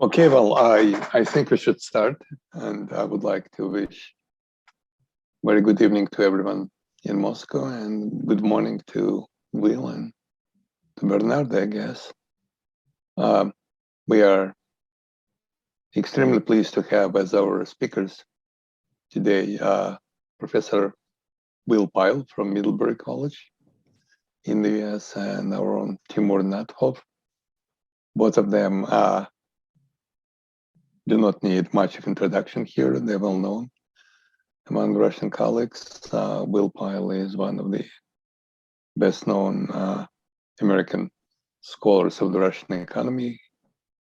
Okay, well, I think we should start, and I would like to wish very good evening to everyone in Moscow, and good morning to Will and to Bernard, I guess. We are extremely pleased to have as our speakers today Professor Will Pyle from Middlebury College in the US and our own Timur Natkhov. Both of them do not need much of introduction here. They're well known among Russian colleagues. Will Pyle is one of the best known American scholars of the Russian economy.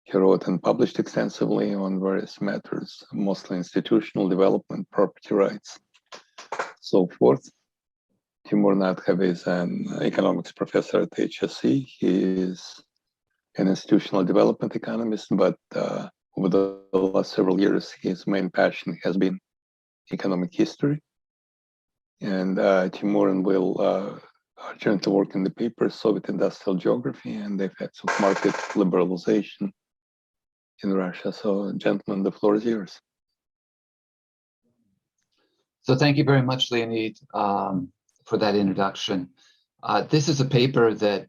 He wrote and published extensively on various matters, mostly institutional development, property rights, so forth. Timur Natkhov is an economics professor at HSE. He is an institutional development economist, but over the last several years, his main passion has been economic history. And Timur and Will are jointly working the paper Soviet Industrial Geography and the Effects of Market Liberalization in Russia. So, gentlemen, the floor is yours. So thank you very much, Leonid, for that introduction. This is a paper that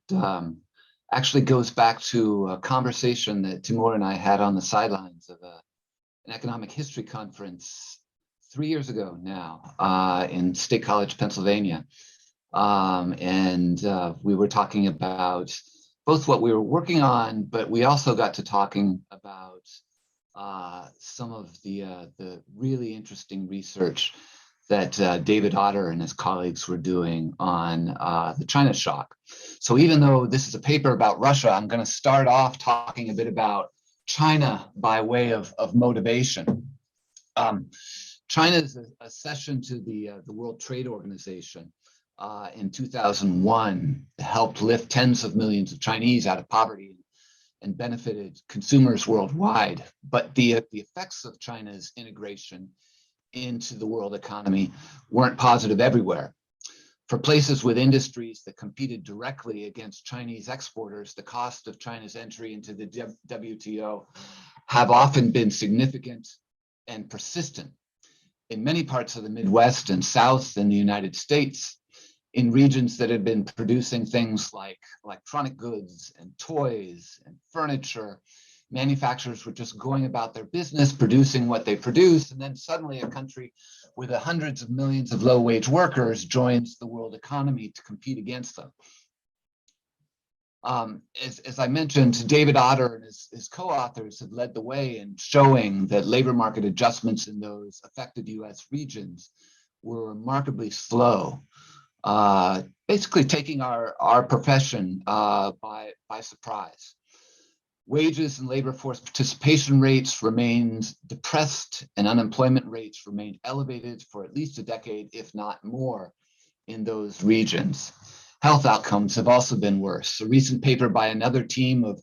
actually goes back to a conversation that Timur and I had on the sidelines of an economic history conference 3 years ago now in State College, Pennsylvania. We were talking about both what we were working on, but we also got to talking about some of the really interesting research that David Otter and his colleagues were doing on the China shock. So even though this is a paper about Russia, I'm going to start off talking a bit about China by way of motivation. China's accession to the World Trade Organization in 2001 helped lift tens of millions of Chinese out of poverty and benefited consumers worldwide. But the effects of China's integration into the world economy weren't positive everywhere. For places with industries that competed directly against Chinese exporters, the cost of China's entry into the WTO have often been significant and persistent. In many parts of the Midwest and South in the United States, in regions that had been producing things like electronic goods and toys and furniture, manufacturers were just going about their business, producing what they produce, and then suddenly a country with hundreds of millions of low-wage workers joins the world economy to compete against them. As I mentioned, David Otter and his co-authors have led the way in showing that labor market adjustments in those affected US regions were remarkably slow, basically taking our profession by surprise. Wages and labor force participation rates remained depressed, and unemployment rates remained elevated for at least a decade, if not more, in those regions. Health outcomes have also been worse. A recent paper by another team of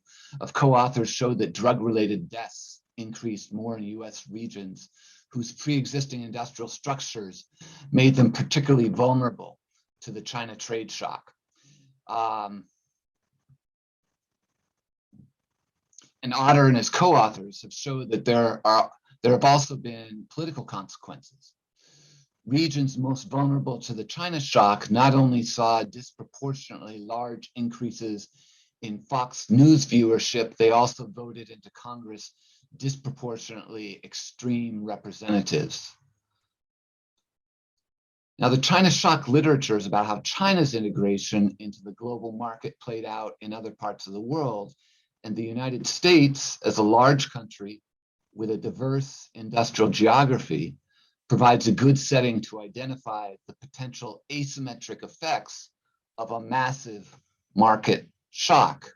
co-authors showed that drug-related deaths increased more in US regions whose pre-existing industrial structures made them particularly vulnerable to the China trade shock. And Otter and his co-authors have showed that there have also been political consequences. Regions most vulnerable to the China shock not only saw disproportionately large increases in Fox News viewership, they also voted into Congress disproportionately extreme representatives. Now, the China shock literature is about how China's integration into the global market played out in other parts of the world. And the United States, as a large country with a diverse industrial geography, provides a good setting to identify the potential asymmetric effects of a massive market shock.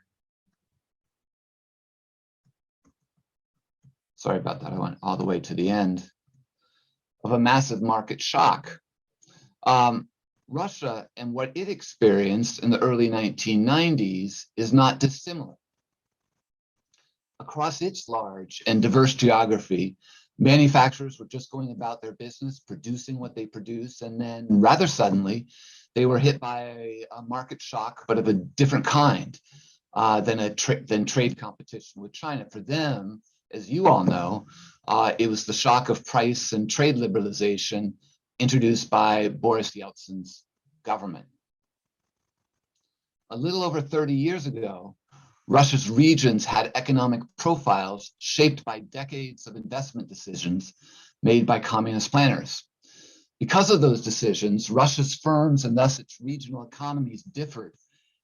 Sorry about that, I went all the way to the end. Of a massive market shock. Russia and what it experienced in the early 1990s is not dissimilar. Across its large and diverse geography, manufacturers were just going about their business, producing what they produce, and then rather suddenly, they were hit by a market shock, but of a different kind than trade competition with China. For them, as you all know, it was the shock of price and trade liberalization introduced by Boris Yeltsin's government. A little over 30 years ago, Russia's regions had economic profiles shaped by decades of investment decisions made by communist planners. Because of those decisions, Russia's firms and thus its regional economies differed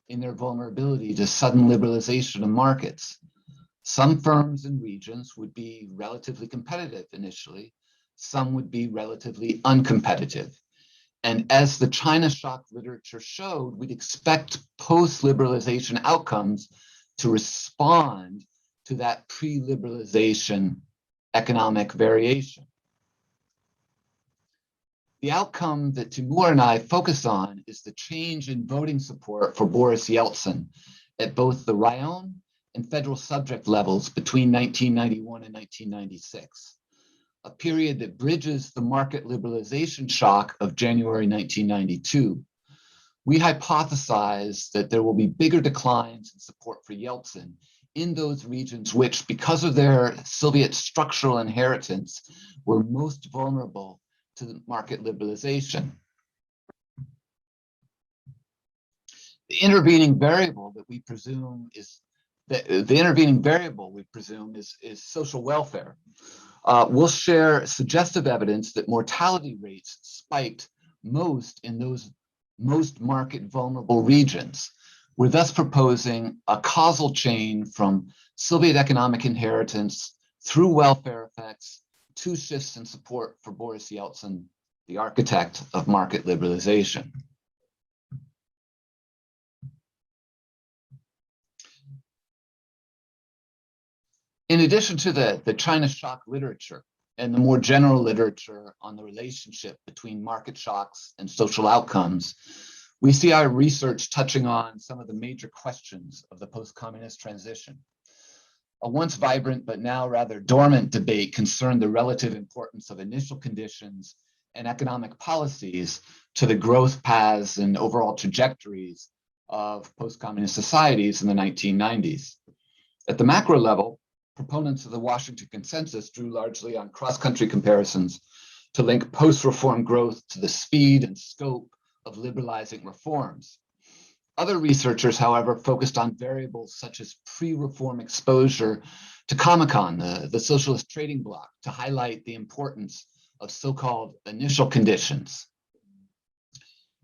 in their vulnerability to sudden liberalization of markets. Some firms and regions would be relatively competitive initially, some would be relatively uncompetitive. And as the China shock literature showed, we'd expect post-liberalization outcomes to respond to that pre-liberalization economic variation. The outcome that Timur and I focus on is the change in voting support for Boris Yeltsin at both the Raion and federal subject levels between 1991 and 1996, a period that bridges the market liberalization shock of January 1992. We hypothesize that there will be bigger declines in support for Yeltsin in those regions which, because of their Soviet structural inheritance, were most vulnerable to the market liberalization. The intervening variable that we presume is social welfare. We'll share suggestive evidence that mortality rates spiked most in those most market vulnerable regions. We're thus proposing a causal chain from Soviet economic inheritance through welfare effects to shifts in support for Boris Yeltsin, the architect of market liberalization. In addition to the China shock literature and the more general literature on the relationship between market shocks and social outcomes, we see our research touching on some of the major questions of the post-communist transition. A once vibrant but now rather dormant debate concerned the relative importance of initial conditions and economic policies to the growth paths and overall trajectories of post-communist societies in the 1990s. At the macro level, proponents of the Washington Consensus drew largely on cross-country comparisons to link post-reform growth to the speed and scope of liberalizing reforms. Other researchers, however, focused on variables such as pre-reform exposure to Comecon, the socialist trading bloc, to highlight the importance of so-called initial conditions.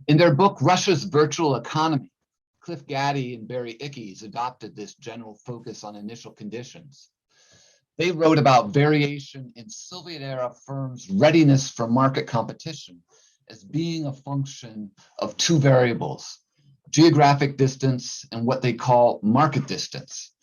In their book, Russia's Virtual Economy, Cliff Gaddy and Barry Ickes adopted this general focus on initial conditions. They wrote about variation in Soviet-era firms' readiness for market competition as being a function of two variables: geographic distance and what they call market distance.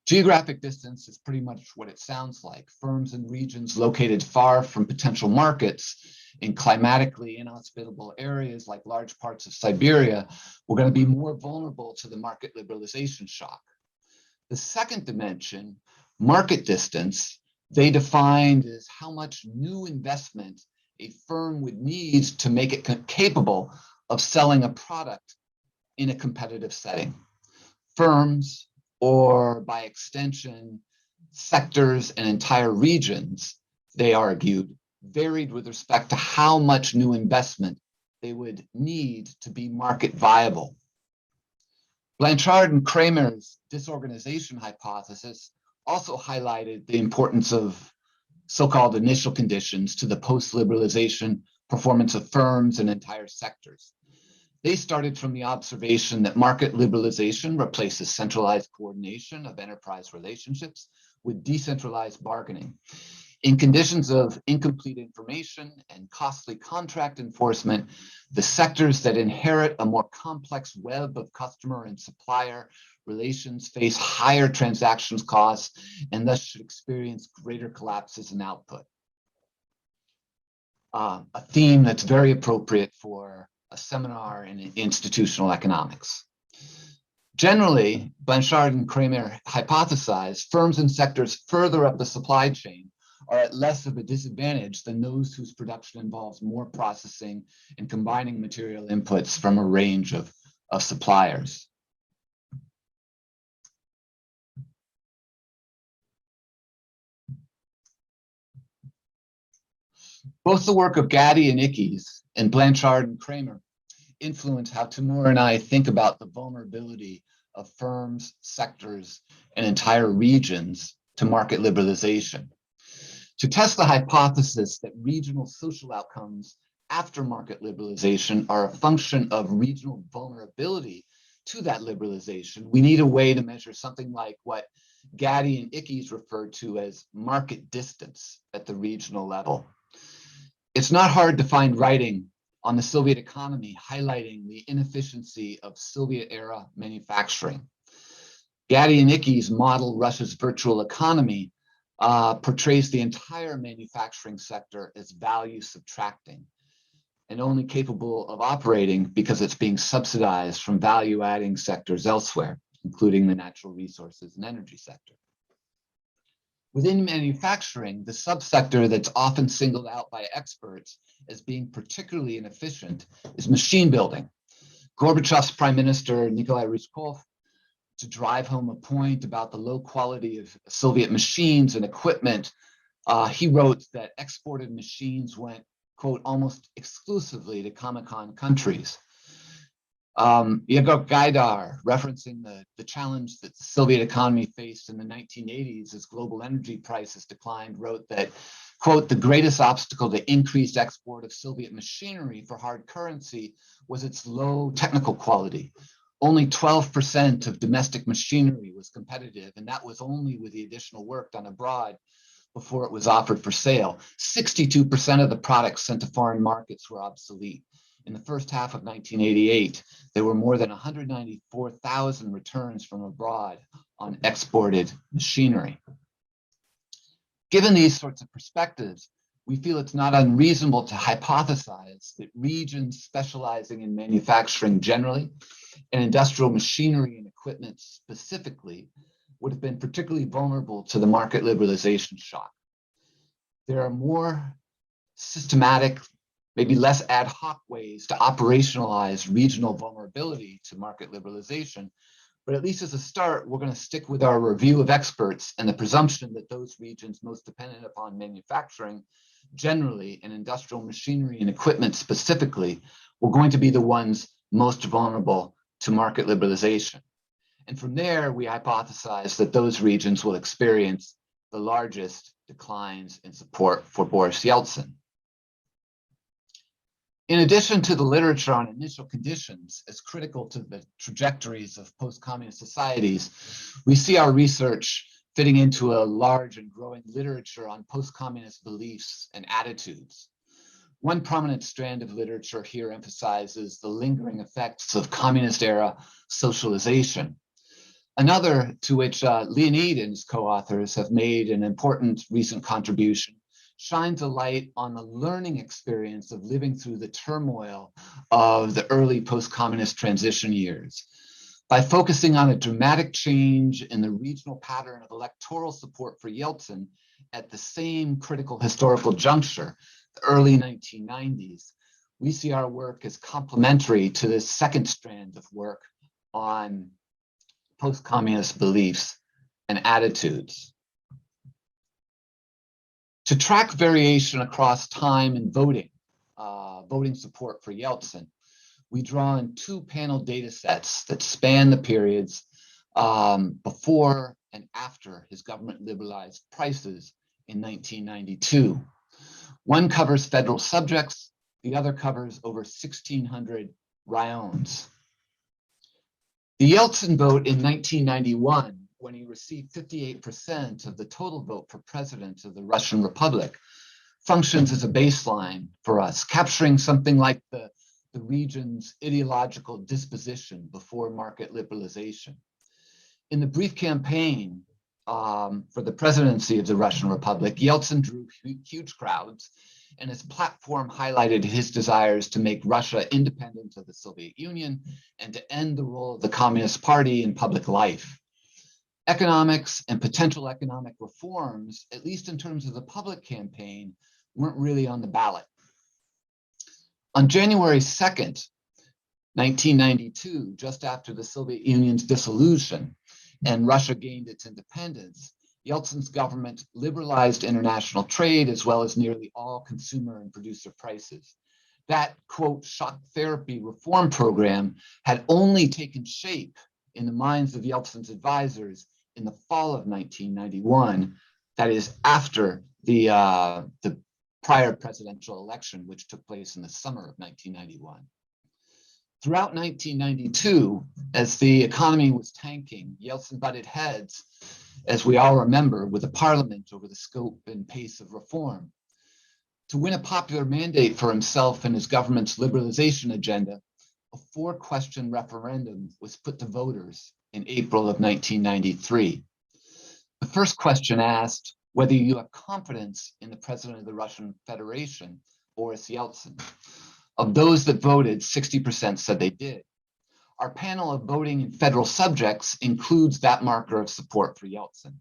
Geographic distance is pretty much what it sounds like. Firms and regions located far from potential markets in climatically inhospitable areas like large parts of Siberia were going to be more vulnerable to the market liberalization shock. The second dimension, market distance, they defined as how much new investment a firm would need to make it capable of selling a product in a competitive setting. Firms, or by extension, sectors and entire regions, they argued, varied with respect to how much new investment they would need to be market viable. Blanchard and Kramer's disorganization hypothesis also highlighted the importance of so-called initial conditions to the post-liberalization performance of firms and entire sectors. They started from the observation that market liberalization replaces centralized coordination of enterprise relationships with decentralized bargaining. In conditions of incomplete information and costly contract enforcement, the sectors that inherit a more complex web of customer and supplier relations face higher transactions costs and thus should experience greater collapses in output. A theme that's very appropriate for a seminar in institutional economics. Generally, Blanchard and Kramer hypothesized firms and sectors further up the supply chain are at less of a disadvantage than those whose production involves more processing and combining material inputs from a range of suppliers. Both the work of Gaddy and Ickes and Blanchard and Kramer influence how Timur and I think about the vulnerability of firms, sectors, and entire regions to market liberalization. To test the hypothesis that regional social outcomes after market liberalization are a function of regional vulnerability to that liberalization, we need a way to measure something like what Gaddy and Ickes referred to as market distance at the regional level. It's not hard to find writing on the Soviet economy highlighting the inefficiency of Soviet-era manufacturing. Gaddy and Ickes' model Russia's virtual economy portrays the entire manufacturing sector as value subtracting and only capable of operating because it's being subsidized from value-adding sectors elsewhere, including the natural resources and energy sector. Within manufacturing, the subsector that's often singled out by experts as being particularly inefficient is machine building. Gorbachev's Prime Minister, Nikolai Ryzhkov, to drive home a point about the low quality of Soviet machines and equipment, he wrote that exported machines went, quote, almost exclusively to Comecon countries. Yegor Gaidar, referencing the challenge that the Soviet economy faced in the 1980s as global energy prices declined, wrote that, quote, the greatest obstacle to increased export of Soviet machinery for hard currency was its low technical quality. Only 12% of domestic machinery was competitive, and that was only with the additional work done abroad before it was offered for sale. 62% of the products sent to foreign markets were obsolete. In the first half of 1988, there were more than 194,000 returns from abroad on exported machinery. Given these sorts of perspectives, we feel it's not unreasonable to hypothesize that regions specializing in manufacturing generally and industrial machinery and equipment specifically would have been particularly vulnerable to the market liberalization shock. There are more systematic, maybe less ad hoc ways to operationalize regional vulnerability to market liberalization, but at least as a start, we're going to stick with our review of experts and the presumption that those regions most dependent upon manufacturing generally and industrial machinery and equipment specifically were going to be the ones most vulnerable to market liberalization. And from there, we hypothesize that those regions will experience the largest declines in support for Boris Yeltsin. In addition to the literature on initial conditions as critical to the trajectories of post-communist societies, we see our research fitting into a large and growing literature on post-communist beliefs and attitudes. One prominent strand of literature here emphasizes the lingering effects of communist-era socialization. Another, to which Leonid and his co-authors have made an important recent contribution, shines a light on the learning experience of living through the turmoil of the early post-communist transition years. By focusing on a dramatic change in the regional pattern of electoral support for Yeltsin at the same critical historical juncture, the early 1990s, we see our work as complementary to this second strand of work on post-communist beliefs and attitudes. To track variation across time and voting support for Yeltsin, we draw on two panel data sets that span the periods before and after his government liberalized prices in 1992. One covers federal subjects, the other covers over 1,600 rayons. The Yeltsin vote in 1991, when he received 58% of the total vote for president of the Russian Republic, functions as a baseline for us, capturing something like the region's ideological disposition before market liberalization. In the brief campaign for the presidency of the Russian Republic, Yeltsin drew huge crowds, and his platform highlighted his desires to make Russia independent of the Soviet Union and to end the role of the Communist Party in public life. Economics and potential economic reforms, at least in terms of the public campaign, weren't really on the ballot. On January 2nd, 1992, just after the Soviet Union's dissolution and Russia gained its independence, Yeltsin's government liberalized international trade as well as nearly all consumer and producer prices. That, quote, shock therapy reform program had only taken shape in the minds of Yeltsin's advisors in the fall of 1991, that is after the prior presidential election, which took place in the summer of 1991. Throughout 1992, as the economy was tanking, Yeltsin butted heads, as we all remember, with the parliament over the scope and pace of reform. To win a popular mandate for himself and his government's liberalization agenda, a 4-question referendum was put to voters in April of 1993. The first question asked whether you have confidence in the president of the Russian Federation, Boris Yeltsin. Of those that voted, 60% said they did. Our panel of voting in federal subjects includes that marker of support for Yeltsin.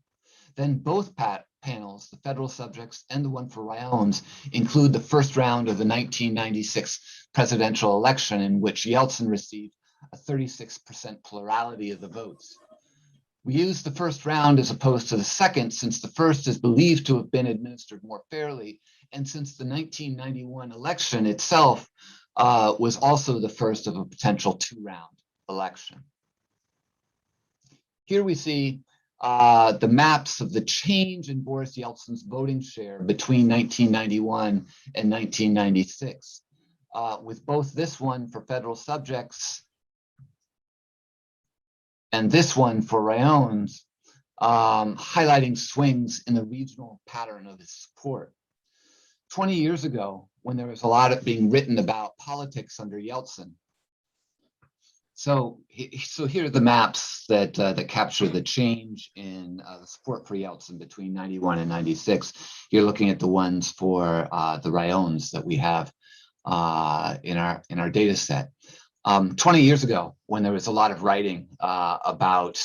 Then both panels, the federal subjects and the one for Rayons, include the first round of the 1996 presidential election, in which Yeltsin received a 36% plurality of the votes. We use the first round as opposed to the second, since the first is believed to have been administered more fairly, and since the 1991 election itself was also the first of a potential 2-round election. Here we see the maps of the change in Boris Yeltsin's voting share between 1991 and 1996, with both this one for federal subjects and this one for Rayons, highlighting swings in the regional pattern of his support. 20 years ago, when there was a lot of being written about politics under Yeltsin. So here are the maps that capture the change in the support for Yeltsin between 91 and 96. You're looking at the ones for the Rayons that we have in our data set. 20 years ago, when there was a lot of writing about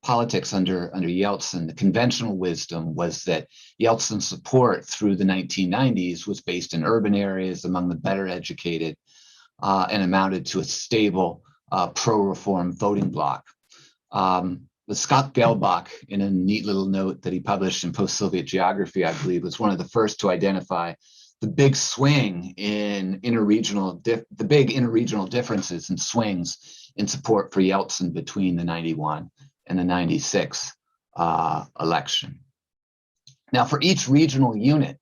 politics under Yeltsin, the conventional wisdom was that Yeltsin's support through the 1990s was based in urban areas among the better educated and amounted to a stable pro-reform voting bloc. Scott Gelbach, in a neat little note that he published in Post-Soviet Geography, I believe, was one of the first to identify the big swing in interregional differences and swings in support for Yeltsin between the 91 and the 96 election. Now, for each regional unit,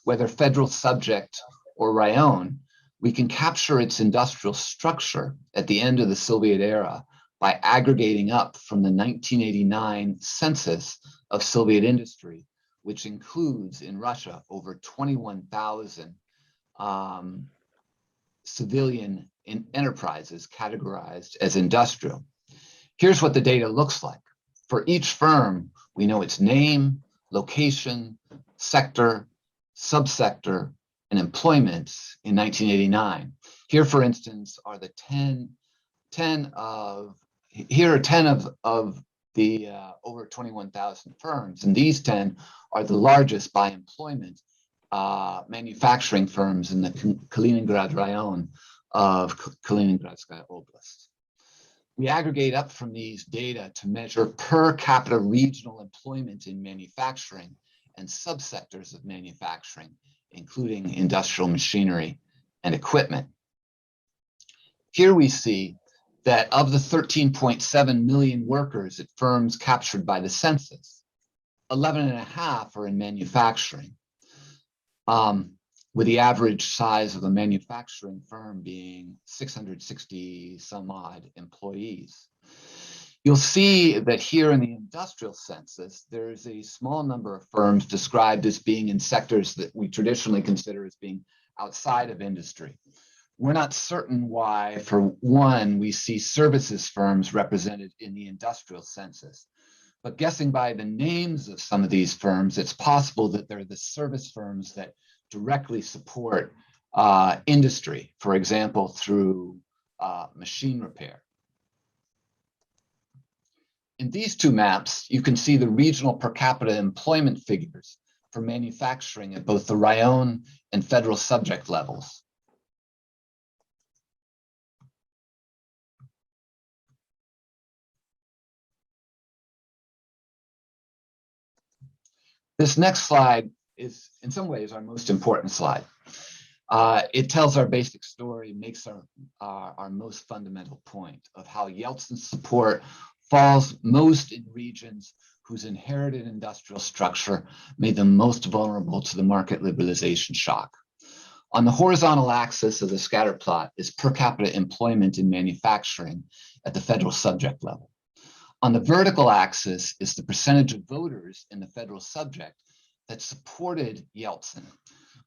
whether federal subject or Rayon, we can capture its industrial structure at the end of the Soviet era by aggregating up from the 1989 Census of Soviet Industry, which includes in Russia over 21,000 civilian enterprises categorized as industrial. Here's what the data looks like. For each firm, we know its name, location, sector, subsector, and employment in 1989. Here, for instance, are the 10 of the over 21,000 firms, and these 10 are the largest by employment manufacturing firms in the Kaliningrad Rayon of Kaliningradskaya Oblast. We aggregate up from these data to measure per capita regional employment in manufacturing and subsectors of manufacturing, including industrial machinery and equipment. Here we see that of the 13.7 million workers at firms captured by the census, 11.5 are in manufacturing, with the average size of a manufacturing firm being 660 some odd employees. You'll see that here in the industrial census, there's a small number of firms described as being in sectors that we traditionally consider as being outside of industry. We're not certain why, for one, we see services firms represented in the industrial census. But guessing by the names of some of these firms, it's possible that they're the service firms that directly support industry, for example, through machine repair. In these two maps, you can see the regional per capita employment figures for manufacturing at both the Rayon and federal subject levels. This next slide is in some ways our most important slide. It tells our basic story, makes our most fundamental point of how Yeltsin's support falls most in regions whose inherited industrial structure made them most vulnerable to the market liberalization shock. On the horizontal axis of the scatter plot is per capita employment in manufacturing at the federal subject level. On the vertical axis is the percentage of voters in the federal subject that supported Yeltsin.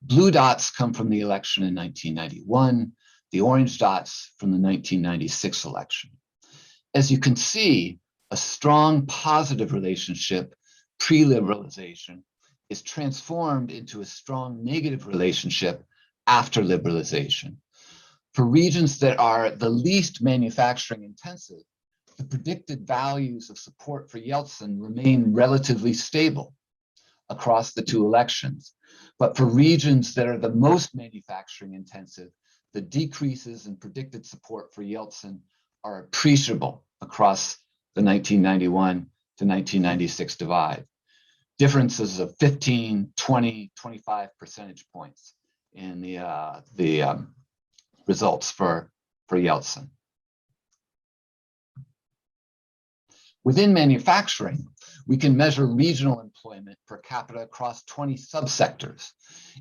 Blue dots come from the election in 1991, the orange dots from the 1996 election. As you can see, a strong positive relationship, pre-liberalization, is transformed into a strong negative relationship after liberalization. For regions that are the least manufacturing intensive, the predicted values of support for Yeltsin remain relatively stable across the two elections. But for regions that are the most manufacturing intensive, the decreases in predicted support for Yeltsin are appreciable across the 1991 to 1996 divide. Differences of 15, 20, 25 percentage points in the results for Yeltsin. Within manufacturing, we can measure regional employment per capita across 20 subsectors.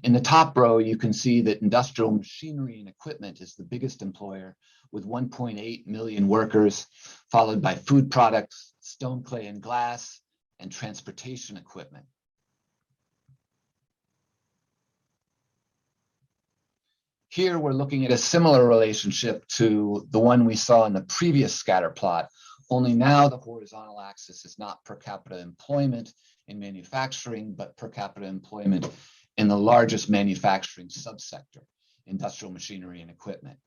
In the top row, you can see that industrial machinery and equipment is the biggest employer with 1.8 million workers, followed by food products, stone, clay, and glass, and transportation equipment. Here we're looking at a similar relationship to the one we saw in the previous scatter plot, only now the horizontal axis is not per capita employment in manufacturing, but per capita employment in the largest manufacturing subsector, industrial machinery and equipment.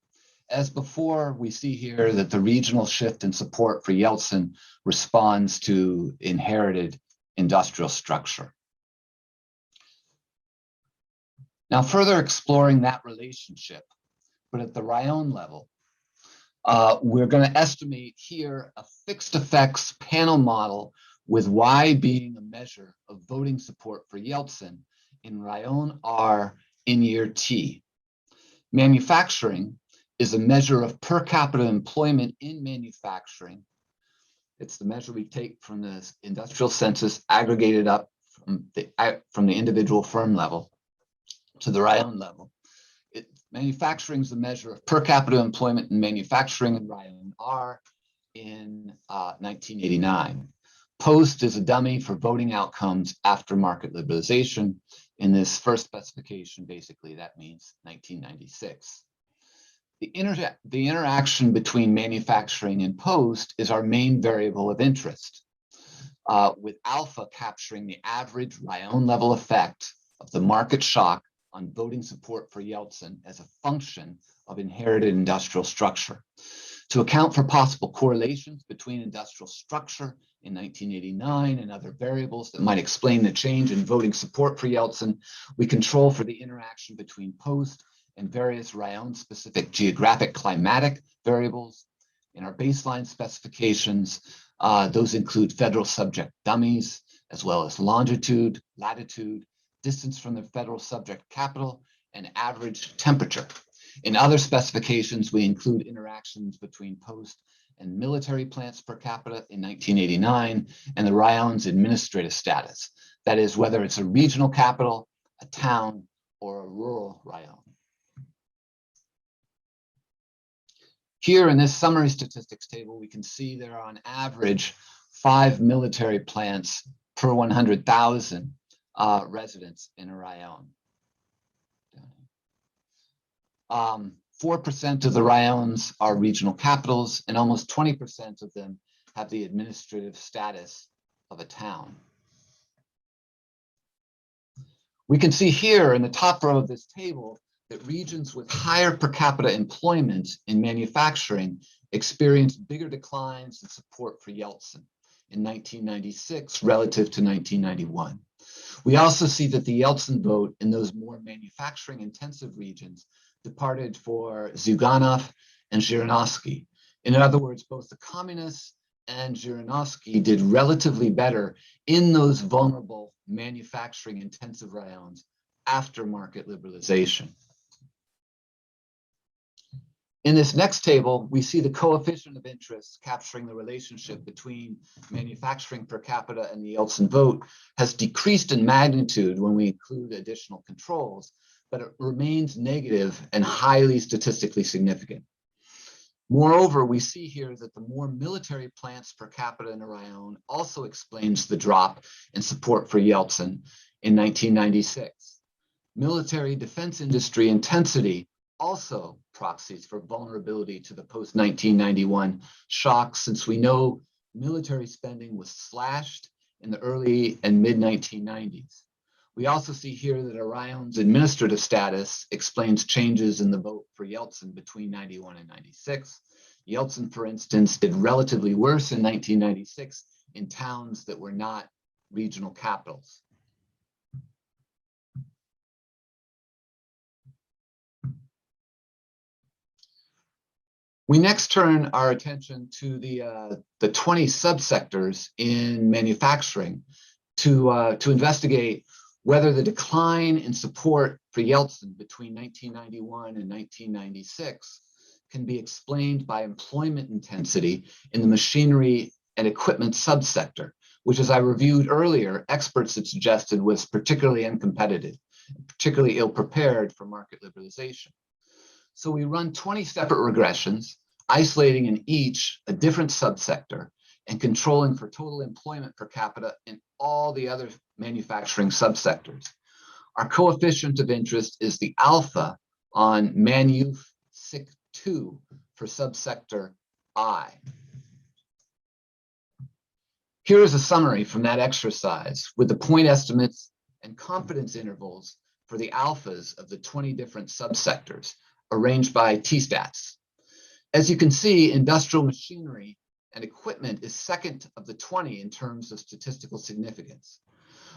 As before, we see here that the regional shift in support for Yeltsin responds to inherited industrial structure. Now, further exploring that relationship, but at the rayon level, we're going to estimate here a fixed effects panel model with Y being a measure of voting support for Yeltsin in rayon R in year T. Manufacturing is a measure of per capita employment in manufacturing. It's the measure we take from the industrial census aggregated up from the individual firm level to the rayon level. Manufacturing is the measure of per capita employment in manufacturing in rayon R in 1989. Post is a dummy for voting outcomes after market liberalization. In this first specification, basically, that means 1996. The interaction between manufacturing and post is our main variable of interest, with alpha capturing the average rayon level effect of the market shock on voting support for Yeltsin as a function of inherited industrial structure. To account for possible correlations between industrial structure in 1989 and other variables that might explain the change in voting support for Yeltsin, we control for the interaction between post and various rayon-specific geographic climatic variables. In our baseline specifications, those include federal subject dummies, as well as longitude, latitude, distance from the federal subject capital, and average temperature. In other specifications, we include interactions between post and military plants per capita in 1989 and the rayon's administrative status. That is, whether it's a regional capital, a town, or a rural rayon. Here in this summary statistics table, we can see there are on average 5 military plants per 100,000 residents in a rayon. 4% of the rayons are regional capitals, and almost 20% of them have the administrative status of a town. We can see here in the top row of this table that regions with higher per capita employment in manufacturing experienced bigger declines in support for Yeltsin in 1996 relative to 1991. We also see that the Yeltsin vote in those more manufacturing intensive regions departed for Zyuganov and Zhirinovsky. In other words, both the communists and Zhirinovsky did relatively better in those vulnerable manufacturing intensive rayons after market liberalization. In this next table, we see the coefficient of interest capturing the relationship between manufacturing per capita and the Yeltsin vote has decreased in magnitude when we include additional controls, but it remains negative and highly statistically significant. Moreover, we see here that the more military plants per capita in a rayon also explains the drop in support for Yeltsin in 1996. Military defense industry intensity also proxies for vulnerability to the post-1991 shock, since we know military spending was slashed in the early and mid-1990s. We also see here that a rayon's administrative status explains changes in the vote for Yeltsin between 91 and 96. Yeltsin, for instance, did relatively worse in 1996 in towns that were not regional capitals. We next turn our attention to the 20 subsectors in manufacturing to investigate whether the decline in support for Yeltsin between 1991 and 1996 can be explained by employment intensity in the machinery and equipment subsector, which, as I reviewed earlier, experts had suggested was particularly uncompetitive, particularly ill-prepared for market liberalization. So we run 20 separate regressions, isolating in each a different subsector and controlling for total employment per capita in all the other manufacturing subsectors. Our coefficient of interest is the alpha on ManUF-SIC2 for subsector I. Here is a summary from that exercise with the point estimates and confidence intervals for the alphas of the 20 different subsectors, arranged by T-stats. As you can see, industrial machinery and equipment is second of the 20 in terms of statistical significance.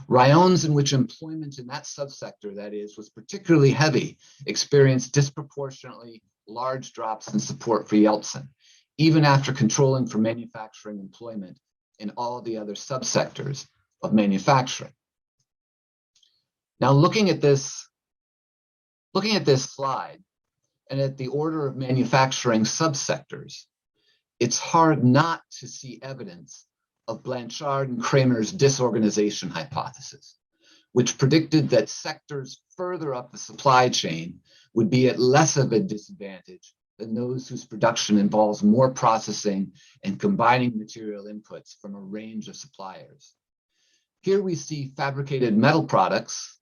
Rayons in which employment in that subsector, that is, was particularly heavy, experienced disproportionately large drops in support for Yeltsin, even after controlling for manufacturing employment in all the other subsectors of manufacturing. Now, looking at this slide, and at the order of manufacturing subsectors, it's hard not to see evidence of Blanchard and Kramer's disorganization hypothesis, which predicted that sectors further up the supply chain would be at less of a disadvantage than those whose production involves more processing and combining material inputs from a range of suppliers. Here we see fabricated metal products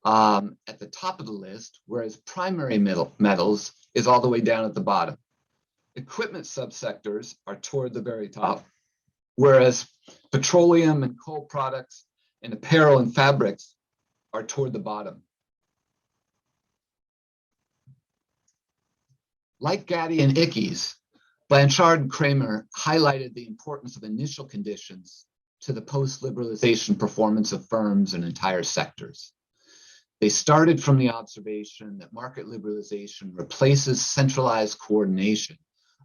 at the top of the list, whereas primary metals is all the way down at the bottom. Equipment subsectors are toward the very top, whereas petroleum and coal products and apparel and fabrics are toward the bottom. Like Gaddy and Ickes, Blanchard and Kramer highlighted the importance of initial conditions to the post-liberalization performance of firms and entire sectors. They started from the observation that market liberalization replaces centralized coordination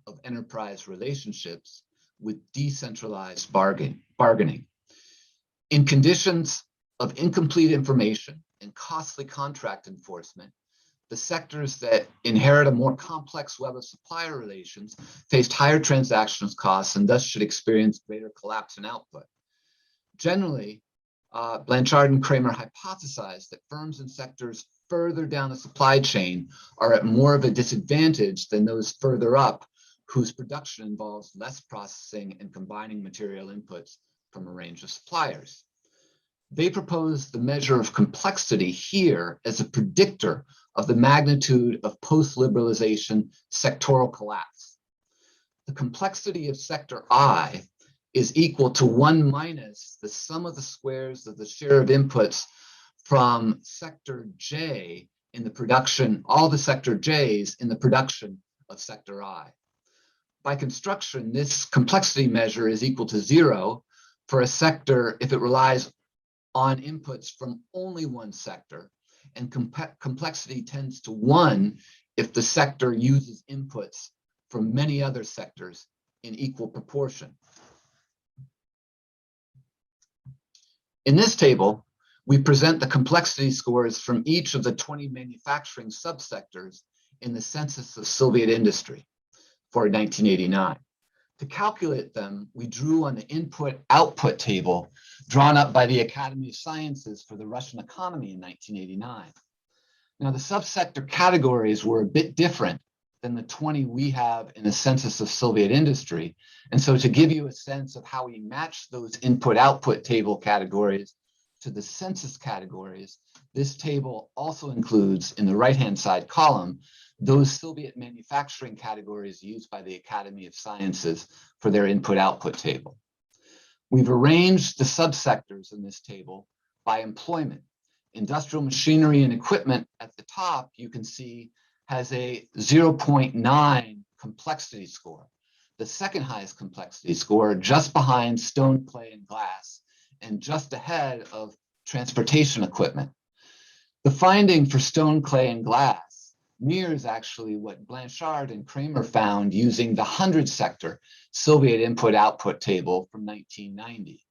of enterprise relationships with decentralized bargaining. In conditions of incomplete information and costly contract enforcement, the sectors that inherit a more complex web of supplier relations faced higher transactions costs and thus should experience greater collapse in output. Generally, Blanchard and Kramer hypothesized that firms and sectors further down the supply chain are at more of a disadvantage than those further up, whose production involves less processing and combining material inputs from a range of suppliers. They proposed the measure of complexity here as a predictor of the magnitude of post-liberalization sectoral collapse. The complexity of sector I is equal to 1 minus the sum of the squares of the share of inputs from sector J in the production, all the sector J's in the production of sector I. By construction, this complexity measure is equal to 0 for a sector if it relies on inputs from only one sector, and complexity tends to 1 if the sector uses inputs from many other sectors in equal proportion. In this table, we present the complexity scores from each of the 20 manufacturing subsectors in the Census of Soviet Industry for 1989. To calculate them, we drew on the input-output table drawn up by the Academy of Sciences for the Russian economy in 1989. Now, the subsector categories were a bit different than the 20 we have in the Census of Soviet Industry. And so to give you a sense of how we match those input-output table categories to the census categories, this table also includes in the right-hand side column those Soviet manufacturing categories used by the Academy of Sciences for their input-output table. We've arranged the subsectors in this table by employment. Industrial machinery and equipment at the top, you can see, has a 0.9 complexity score, the second highest complexity score, just behind stone, clay, and glass, and just ahead of transportation equipment. The finding for stone, clay, and glass mirrors actually what Blanchard and Kramer found using the 100 sector Soviet input-output table from 1990.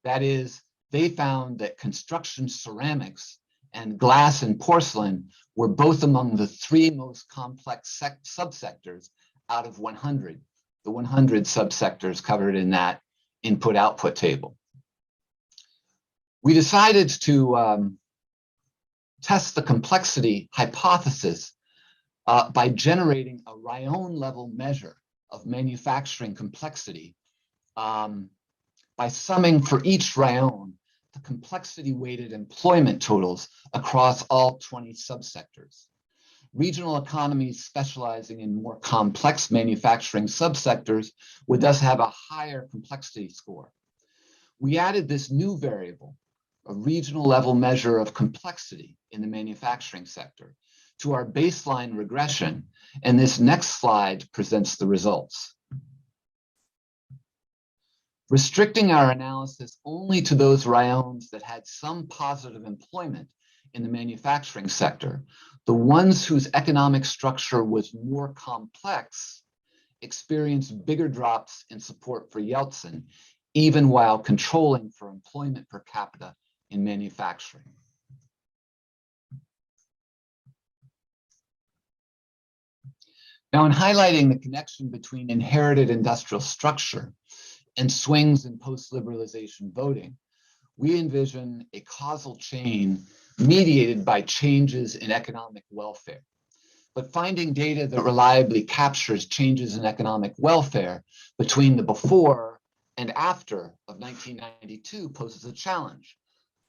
That is, they found that construction ceramics and glass and porcelain were both among the 3 most complex subsectors out of 100, the 100 subsectors covered in that input-output table. We decided to test the complexity hypothesis by generating a rayon-level measure of manufacturing complexity by summing for each rayon the complexity-weighted employment totals across all 20 subsectors. Regional economies specializing in more complex manufacturing subsectors would thus have a higher complexity score. We added this new variable, a regional level measure of complexity in the manufacturing sector, to our baseline regression, and this next slide presents the results. Restricting our analysis only to those rayons that had some positive employment in the manufacturing sector, the ones whose economic structure was more complex experienced bigger drops in support for Yeltsin, even while controlling for employment per capita in manufacturing. Now, in highlighting the connection between inherited industrial structure and swings in post-liberalization voting, we envision a causal chain mediated by changes in economic welfare. But finding data that reliably captures changes in economic welfare between the before and after of 1992 poses a challenge.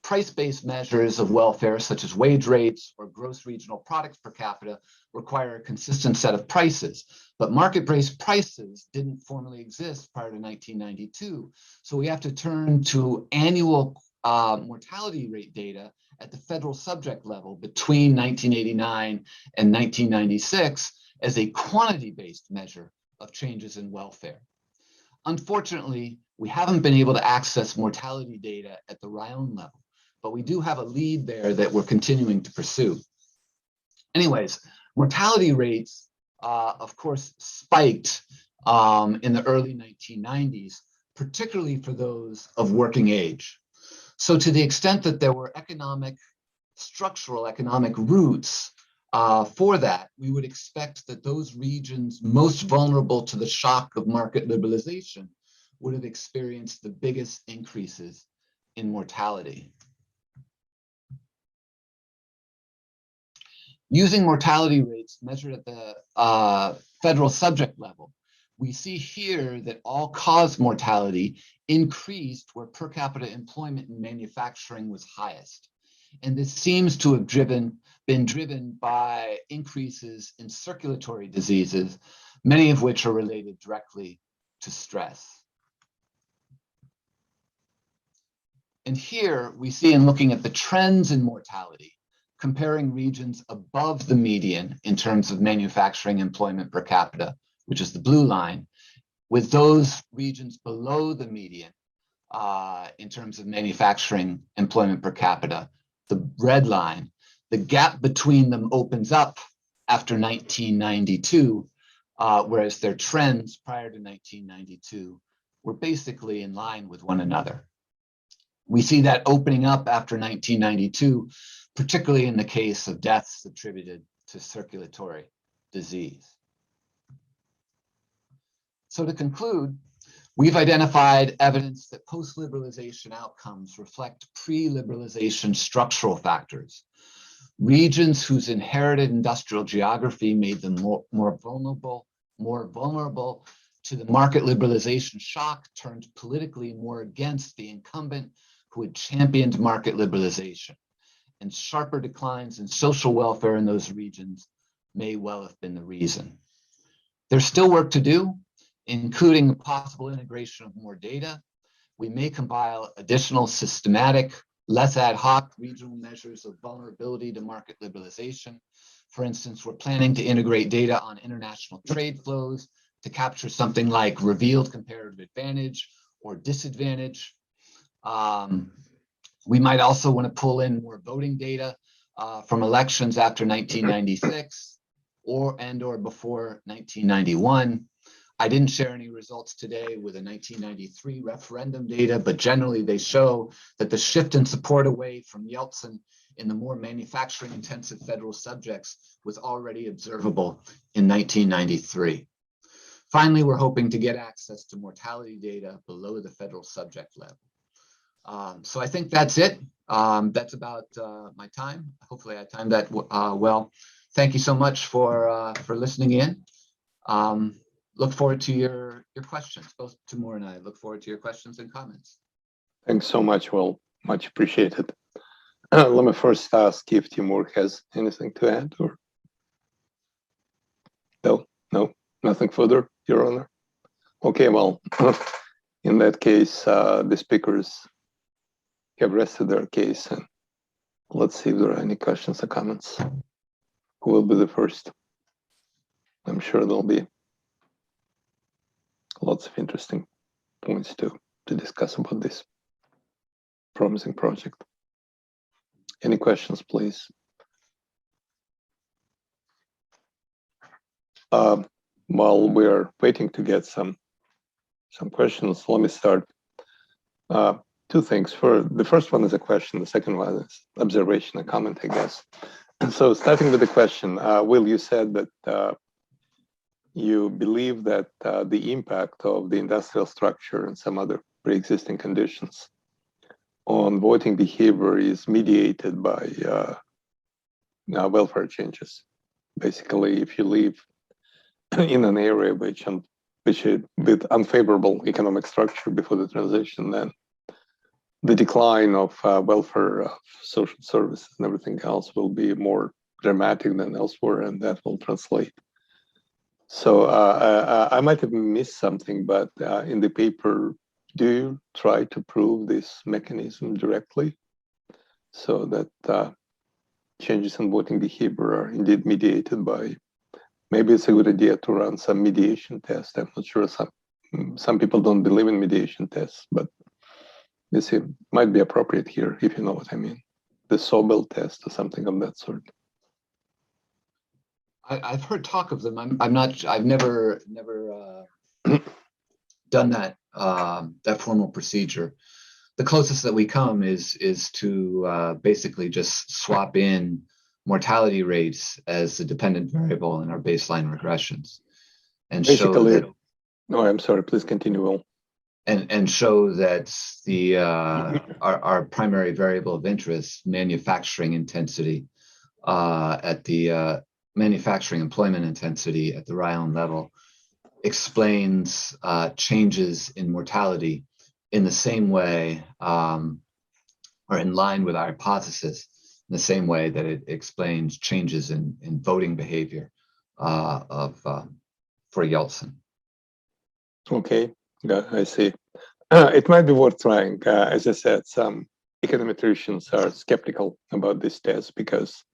Price-based measures of welfare, such as wage rates or gross regional products per capita, require a consistent set of prices. But market-based prices didn't formally exist prior to 1992. So we have to turn to annual mortality rate data at the federal subject level between 1989 and 1996 as a quantity-based measure of changes in welfare. Unfortunately, we haven't been able to access mortality data at the rayon level, but we do have a lead there that we're continuing to pursue. Anyways, mortality rates, of course, spiked in the early 1990s, particularly for those of working age. So to the extent that there were structural economic roots for that, we would expect that those regions most vulnerable to the shock of market liberalization would have experienced the biggest increases in mortality. Using mortality rates measured at the federal subject level, we see here that all-cause mortality increased where per capita employment in manufacturing was highest. And this seems to have been driven by increases in circulatory diseases, many of which are related directly to stress. And here we see, in looking at the trends in mortality, comparing regions above the median in terms of manufacturing employment per capita, which is the blue line, with those regions below the median in terms of manufacturing employment per capita, the red line. The gap between them opens up after 1992, whereas their trends prior to 1992 were basically in line with one another. We see that opening up after 1992, particularly in the case of deaths attributed to circulatory disease. So to conclude, we've identified evidence that post-liberalization outcomes reflect pre-liberalization structural factors. Regions whose inherited industrial geography made them more vulnerable to the market liberalization shock turned politically more against the incumbent who had championed market liberalization, and sharper declines in social welfare in those regions may well have been the reason. There's still work to do, including the possible integration of more data. We may compile additional systematic, less ad hoc regional measures of vulnerability to market liberalization. For instance, we're planning to integrate data on international trade flows to capture something like revealed comparative advantage or disadvantage. We might also want to pull in more voting data from elections after 1996 or before 1991. I didn't share any results today with the 1993 referendum data, but generally they show that the shift in support away from Yeltsin in the more manufacturing-intensive federal subjects was already observable in 1993. Finally, we're hoping to get access to mortality data below the federal subject level. So I think that's it. That's about my time. Hopefully I timed that well. Thank you so much for listening in. Look forward to your questions. Both Timur and I look forward to your questions and comments. Thanks so much. Well, much appreciated. Let me first ask if Timur has anything to add, or no, nothing further, Your Honor. Okay, well, in that case, the speakers have rested their case, and let's see if there are any questions or comments. Who will be the first? I'm sure there'll be lots of interesting points to discuss about this promising project. Any questions, please? While we're waiting to get some questions, let me start. Two things. The first one is a question, the second one is observation, a comment, I guess. So starting with the question, Will, you said that you believe that the impact of the industrial structure and some other pre-existing conditions on voting behavior is mediated by welfare changes. Basically, if you live in an area which with unfavorable economic structure before the transition, then the decline of welfare, social services, and everything else will be more dramatic than elsewhere, and that will translate. So I might have missed something, but in the paper, do you try to prove this mechanism directly so that changes in voting behavior are indeed mediated by? Maybe it's a good idea to run some mediation test. I'm not sure. Some people don't believe in mediation tests, but you see, might be appropriate here if you know what I mean. The Sobel test or something of that sort. I've heard talk of them. I've never done that formal procedure. The closest that we come is to basically just swap in mortality rates as a dependent variable in our baseline regressions, and basically show that. No, I'm sorry. Please continue, Will. And show that the our primary variable of interest, manufacturing intensity, at the manufacturing employment intensity at the Ryan level, explains changes in mortality in the same way, or in line with our hypothesis, in the same way that it explains changes in voting behavior for Yeltsin. Okay, yeah, I see. It might be worth trying. As I said, some econometricians are skeptical about this test because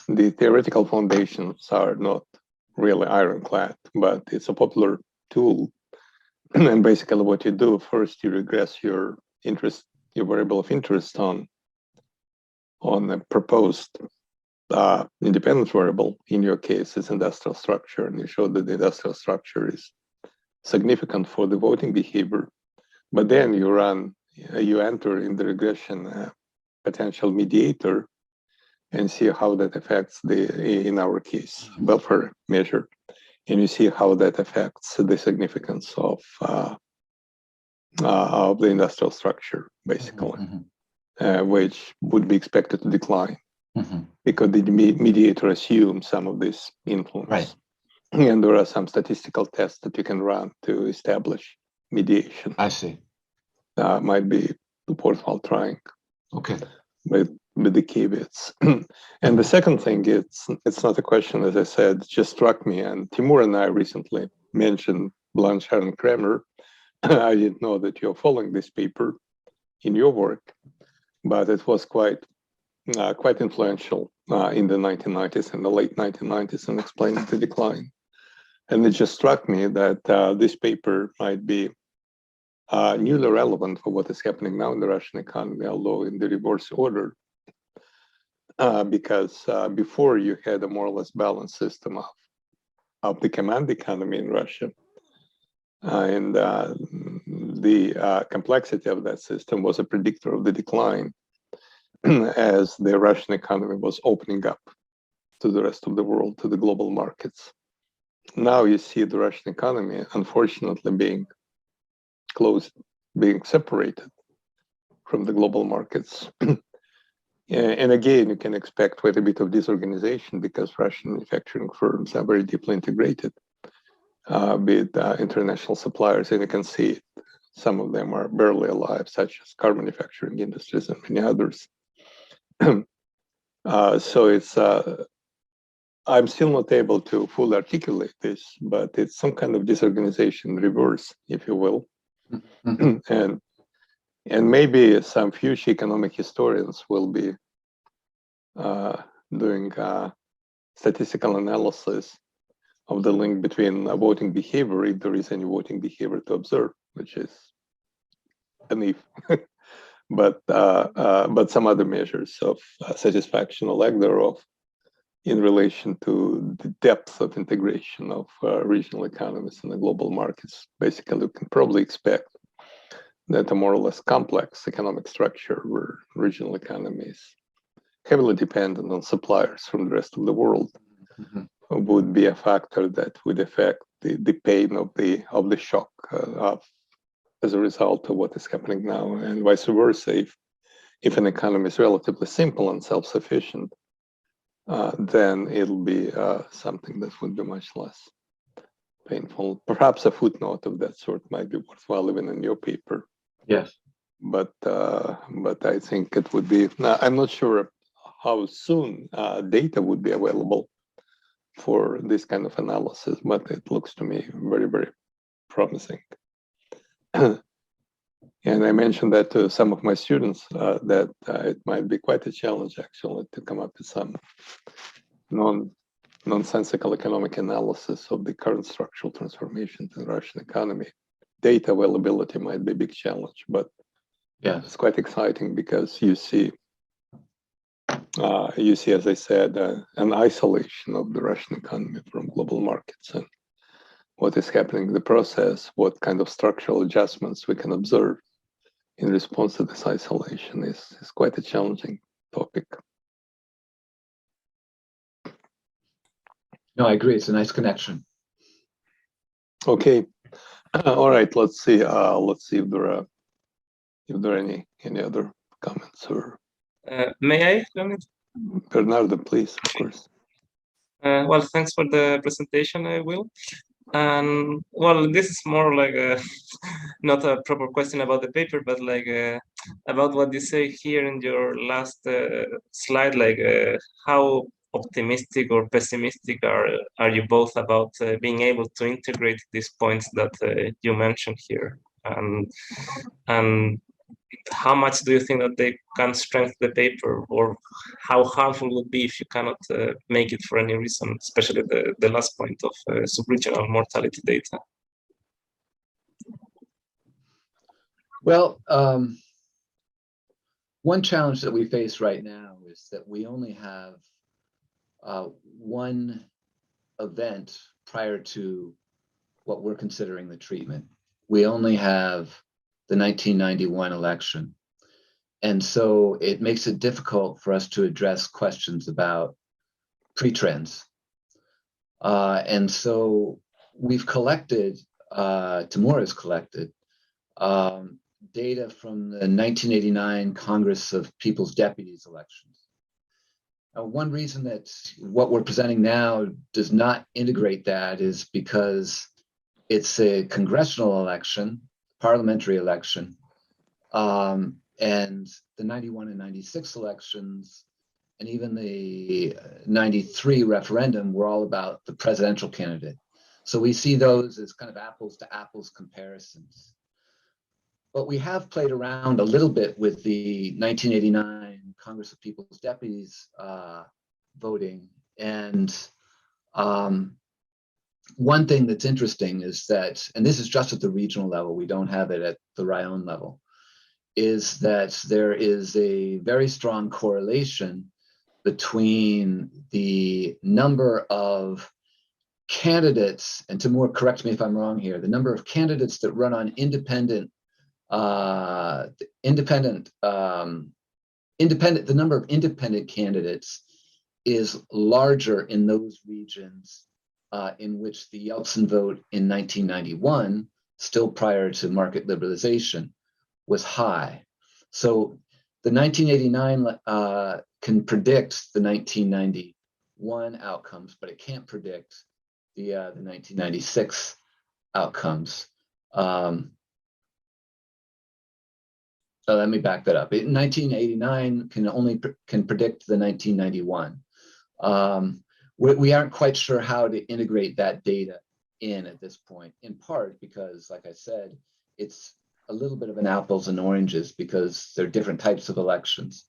the theoretical foundations are not really ironclad, but it's a popular tool. And basically what you do, first you regress your variable of interest on a proposed independent variable. In your case, it's industrial structure, and you show that the industrial structure is significant for the voting behavior. But then you run you enter in the regression potential mediator and see how that affects in our case, buffer measure, and you see how that affects the significance of the industrial structure, basically, which would be expected to decline because the mediator assumes some of this influence. Right. And there are some statistical tests that you can run to establish mediation. I see. Might be worthwhile trying. Okay. With the caveats. And the second thing, it's not a question, as I said, it just struck me. And Timur and I recently mentioned Blanchard and Kramer. I didn't know that you're following this paper in your work, but it was quite influential in the 1990s and the late 1990s in explaining the decline. And it just struck me that this paper might be newly relevant for what is happening now in the Russian economy, although in the reverse order, because before you had a more or less balanced system of the command economy in Russia. And the complexity of that system was a predictor of the decline as the Russian economy was opening up to the rest of the world, to the global markets. Now you see the Russian economy, unfortunately, being closed, being separated from the global markets. And again, you can expect quite a bit of disorganization because Russian manufacturing firms are very deeply integrated with international suppliers, and you can see it. Some of them are barely alive, such as car manufacturing industries and many others. So it's, I'm still not able to fully articulate this, but it's some kind of disorganization reverse, if you will. And maybe some future economic historians will be doing statistical analysis of the link between voting behavior, if there is any voting behavior to observe, which is an if, but some other measures of satisfaction or lack thereof in relation to the depth of integration of regional economies in the global markets. Basically, you can probably expect that a more or less complex economic structure where regional economies heavily dependent on suppliers from the rest of the world would be a factor that would affect the pain of the shock as a result of what is happening now, and vice versa. If an economy is relatively simple and self-sufficient, then it'll be something that would be much less painful. Perhaps a footnote of that sort might be worthwhile even in your paper. Yes. But I think it would be. I'm not sure how soon data would be available for this kind of analysis, but it looks to me very, very promising. And I mentioned that to some of my students that it might be quite a challenge actually to come up with some nonsensical economic analysis of the current structural transformation in the Russian economy. Data availability might be a big challenge, but yeah, it's quite exciting because you see, as I said, an isolation of the Russian economy from global markets and what is happening in the process, what kind of structural adjustments we can observe in response to this isolation is quite a challenging topic. No, I agree. It's a nice connection. Okay, all right. Let's see. If there are any other comments or. May I, Leonid? Bernardo, please, of course. Well, thanks for the presentation, I will. And well, this is more like not a proper question about the paper, but like about what you say here in your last slide, like how optimistic or pessimistic are you both about being able to integrate these points that you mentioned here, and how much do you think that they can strengthen the paper, or how harmful would be if you cannot make it for any reason, especially the last point of subregional mortality data? Well, one challenge that we face right now is that we only have one event prior to what we're considering the treatment. We only have the 1991 election. And so it makes it difficult for us to address questions about pre-trends. And so we've collected, Timur has collected, data from the 1989 Congress of People's Deputies elections. One reason that what we're presenting now does not integrate that is because it's a congressional election, parliamentary election, and the 91 and 96 elections, and even the 93 referendum were all about the presidential candidate. So we see those as kind of apples to apples comparisons. But we have played around a little bit with the 1989 Congress of People's Deputies voting. And one thing that's interesting is that, and this is just at the regional level, we don't have it at the Rayon level, is that there is a very strong correlation between the number of candidates, and Timur, correct me if I'm wrong here, the number of candidates that run on independent, the number of independent candidates is larger in those regions in which the Yeltsin vote in 1991, still prior to market liberalization, was high. So the 1989 can predict the 1991 outcomes, but it can't predict the 1996 outcomes. So let me back that up. In 1989 can predict the 1991. We aren't quite sure how to integrate that data in at this point, in part because, like I said, it's a little bit of an apples and oranges because they're different types of elections.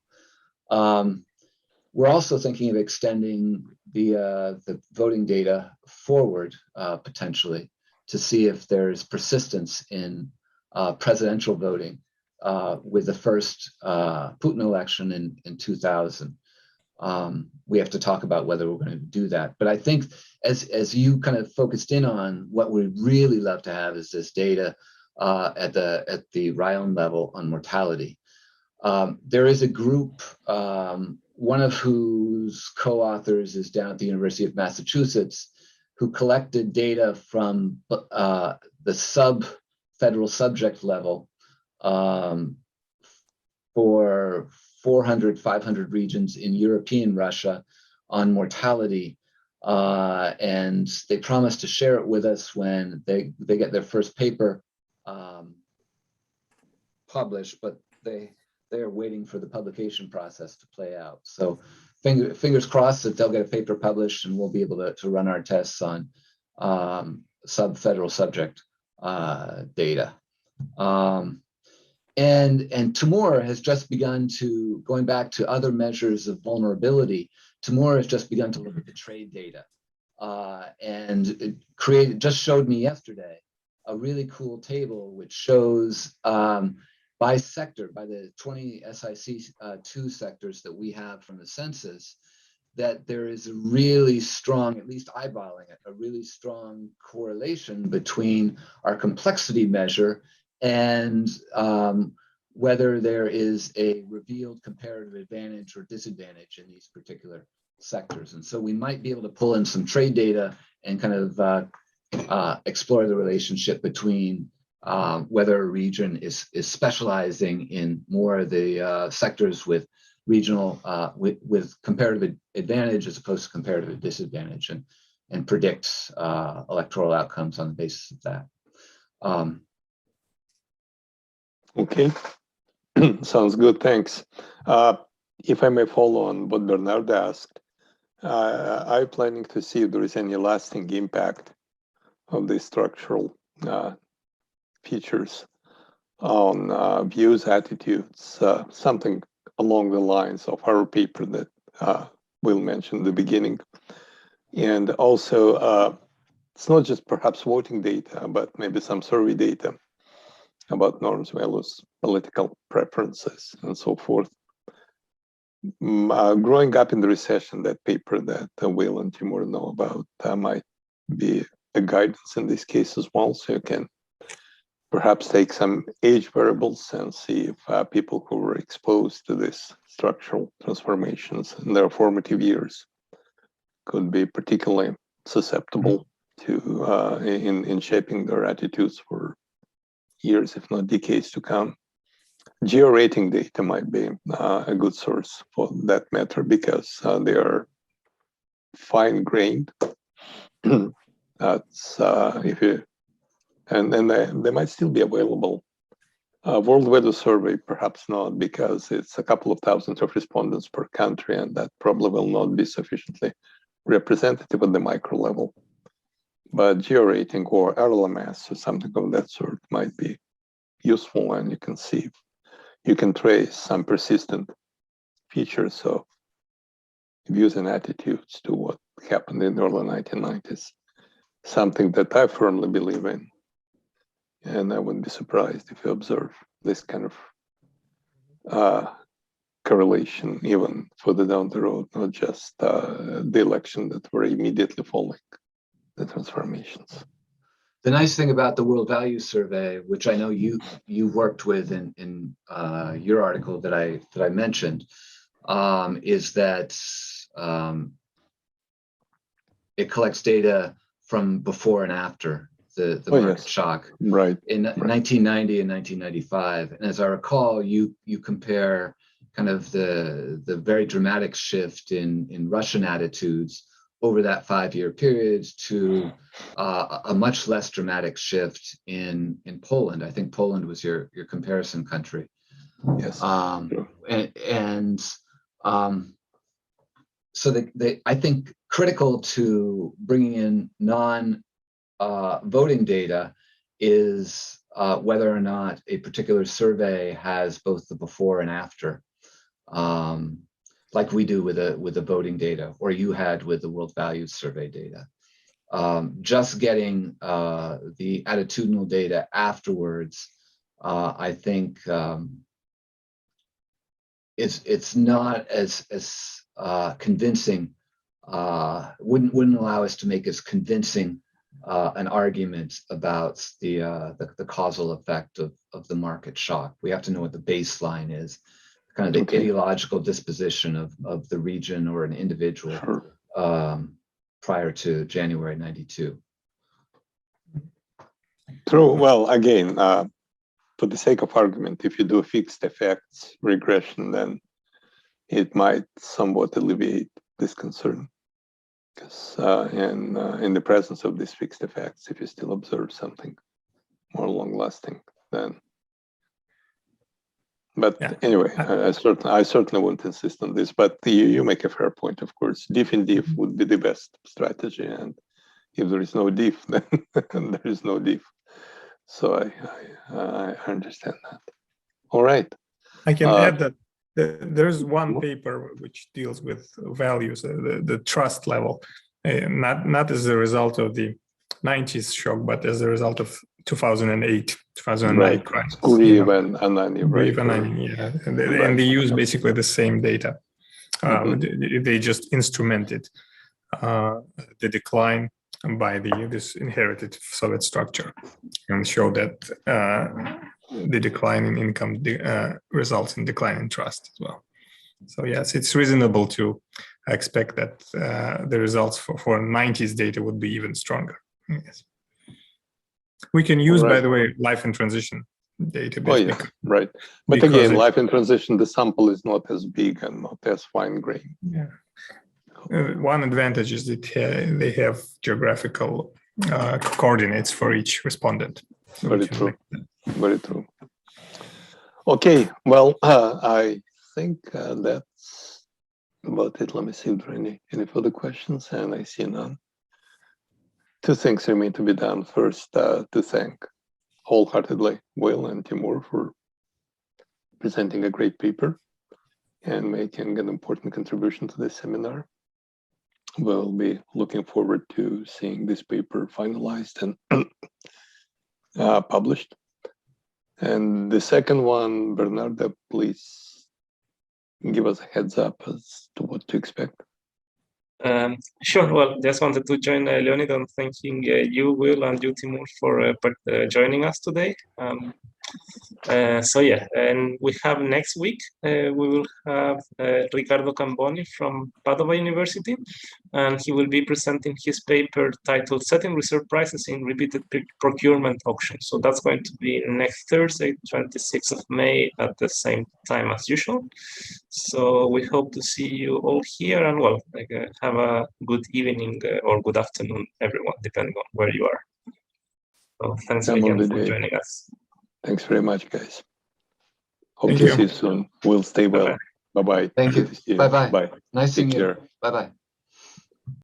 We're also thinking of extending the voting data forward potentially to see if there's persistence in presidential voting with the first Putin election in 2000. We have to talk about whether we're going to do that. But I think as you kind of focused in on, what we'd really love to have is this data at the Rayon level on mortality. There is a group, one of whose co-authors is down at the University of Massachusetts, who collected data from the federal subject level for 400, 500 regions in European Russia on mortality. And they promised to share it with us when they get their first paper published, but they are waiting for the publication process to play out. So fingers crossed that they'll get a paper published and we'll be able to run our tests on federal subject data. And Timur has just begun to, going back to other measures of vulnerability, Timur has just begun to look at the trade data and it just showed me yesterday a really cool table which shows by sector, by the 20 SIC2 sectors that we have from the census, that there is a really strong, at least eyeballing it, a really strong correlation between our complexity measure and whether there is a revealed comparative advantage or disadvantage in these particular sectors. And so we might be able to pull in some trade data and kind of explore the relationship between whether a region is specializing in more of the sectors with regional, with comparative advantage as opposed to comparative disadvantage, and predicts electoral outcomes on the basis of that. Okay, sounds good, thanks. If I may follow on what Bernard asked, are you planning to see if there is any lasting impact of these structural features on views, attitudes, something along the lines of our paper that Will mentioned at the beginning? And also, it's not just perhaps voting data, but maybe some survey data about norms, values, political preferences, and so forth. Growing up in the recession, that paper that Will and Timur know about might be a guidance in this case as well, so you can perhaps take some age variables and see if people who were exposed to these structural transformations in their formative years could be particularly susceptible to in shaping their attitudes for years, if not decades to come. Geo-rating data might be a good source for that matter because they are fine-grained. That's if you and they might still be available. World Weather Survey, perhaps not, because it's a couple of thousands of respondents per country, and that probably will not be sufficiently representative at the micro level. But geo-rating or RLMS or something of that sort might be useful, and you can see you can trace some persistent features of views and attitudes to what happened in the early 1990s. Something that I firmly believe in. And I wouldn't be surprised if you observe this kind of correlation even further down the road, not just the election that were immediately following the transformations. The nice thing about the World Values Survey, which I know you worked with in your article that I mentioned, is that it collects data from before and after the market shock, right? In 1990 and 1995, and as I recall, you compare kind of the very dramatic shift in Russian attitudes over that 5-year period to a much less dramatic shift in Poland. I think Poland was your comparison country. Yes. So I think critical to bringing in non-voting data is whether or not a particular survey has both the before and after, like we do with the voting data, or you had with the World Values Survey data. Just getting the attitudinal data afterwards, I think it's not as convincing. Wouldn't allow us to make as convincing an argument about the causal effect of the market shock. We have to know what the baseline is, kind of the ideological disposition of the region or an individual. Sure. Prior to January '92. True. Well, again, for the sake of argument, if you do fixed effects regression, then it might somewhat alleviate this concern. Because in the presence of these fixed effects, if you still observe something more long-lasting, then. But anyway, I certainly wouldn't insist on this. But you make a fair point, of course. Diff in diff would be the best strategy, and if there is no diff, then there is no diff. So I understand that. All right. I can add that there's one paper which deals with values, the trust level, not as a result of the 90s shock, but as a result of 2008, 2009 crisis. And Anani, right? Yeah. And they use basically the same data. They just instrumented the decline by this inherited Soviet structure and show that the decline in income results in decline in trust as well. So yes, it's reasonable to expect that the results for 90s data would be even stronger. Yes. We can use, by the way, life in transition database. Right. But again, life in transition, the sample is not as big and not as fine-grained. Yeah. One advantage is that they have geographical coordinates for each respondent. So very true. Very true. Okay. Well, I think that's about it. Let me see if there are any further questions, and I see none. Two things remain to be done. First, to thank wholeheartedly Will and Timur for presenting a great paper and making an important contribution to this seminar. We'll be looking forward to seeing this paper finalized and published. And the second one, Bernarda, please give us a heads up as to what to expect. Sure. Well, just wanted to join Leonid on thanking you, Will, and you, Timur, for joining us today. So yeah, and we have next week, we will have Riccardo Camboni from Padova University, and he will be presenting his paper titled Setting Reserve Prices in Repeated Procurement Auctions. So that's going to be next Thursday, 26th of May at the same time as usual. So we hope to see you all here, and well, have a good evening or good afternoon, everyone, depending on where you are. So thanks again for joining us. Thanks very much, guys. Hope Thank to you. see you soon. We'll stay well. Bye-bye. Thank you. Bye-bye. Bye. Nice seeing Take you. care. Bye-bye.